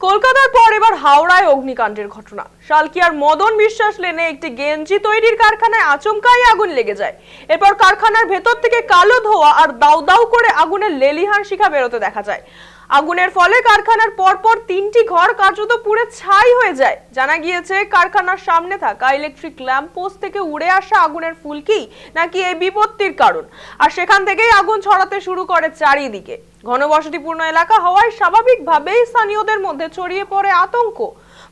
কলকাতার পর এবার হাওড়ায় অগ্নিকাণ্ডের ঘটনা। শালকিয়ার মদন বিশ্বাস লেনে একটি গেঞ্জি তৈরির কারখানায় আচমকাই আগুন লেগে যায়। এরপর কারখানার ভেতর থেকে কালো ধোঁয়া আর দাউ দাউ করে আগুনের লেলিহান শিখা বেরোতে দেখা যায়। আগুনের ফলে কারখানার পরপর 3টি ঘর কার্যত পুড়ে ছাই হয়ে যায়। জানা গিয়েছে, কারখানার সামনে থাকা ইলেকট্রিক ল্যাম্প পোস্ট থেকে উড়ে আসা আগুনের ফুলকি নাকি এই বিপত্তির কারণ, আর সেখান থেকেই আগুন ছড়াতে শুরু করে চারিদিকে। ঘনবসতিপূর্ণ এলাকা হওয়ায় স্বাভাবিকভাবেই স্থানীয়দের মধ্যে ছড়িয়ে পড়ে আতঙ্ক।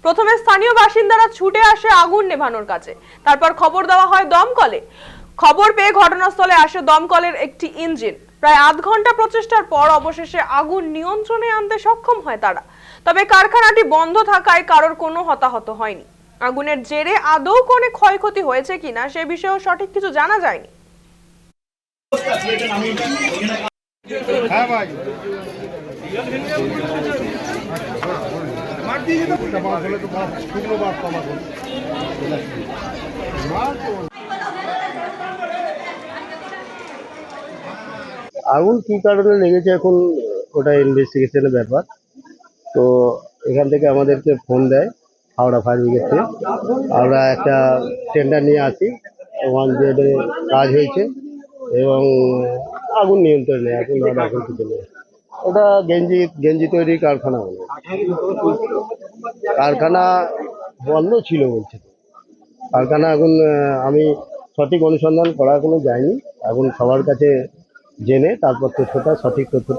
প্রথমে স্থানীয় বাসিন্দারা ছুটে আসে আগুন নেভানোর কাছে, তারপর খবর দেওয়া হয় দমকলে। খবর পেয়ে ঘটনাস্থলে আসে দমকলের একটি ইঞ্জিন। প্রায় আধ ঘন্টা প্রচেষ্টার পর অবশেষে আগুন নিয়ন্ত্রণে আনতে সক্ষম হয় তারা। তবে কারখানাটি বন্ধ থাকায় কারোর কোনো হতাহত হয়নি। আগুনের জেরে আদৌ কোনো ক্ষয়ক্ষতি হয়েছে কিনা সে বিষয়েও সঠিক কিছু জানা যায়নি। আগুন কি কারণে লেগেছে এখন ওটা ইনভেস্টিগেশনের ব্যাপার। তো এখান থেকে আমাদেরকে ফোন দেয় হাওড়া ফায়ার ব্রিগেড থেকে। আমরা একটা টেন্ডার নিয়ে আসি, 1Z কাজ হয়েছে এবং আগুন নিয়ন্ত্রণে এখন আর এখন কিছু নেই। ওটা গেঞ্জি তৈরির কারখানা হলো। কারখানা বন্ধ ছিল বলছে। কারখানা এখন আমি সঠিক অনুসন্ধান করা এখনো যায়নি। এখন সবার কাছে জেনে তারপর সঠিক তথ্য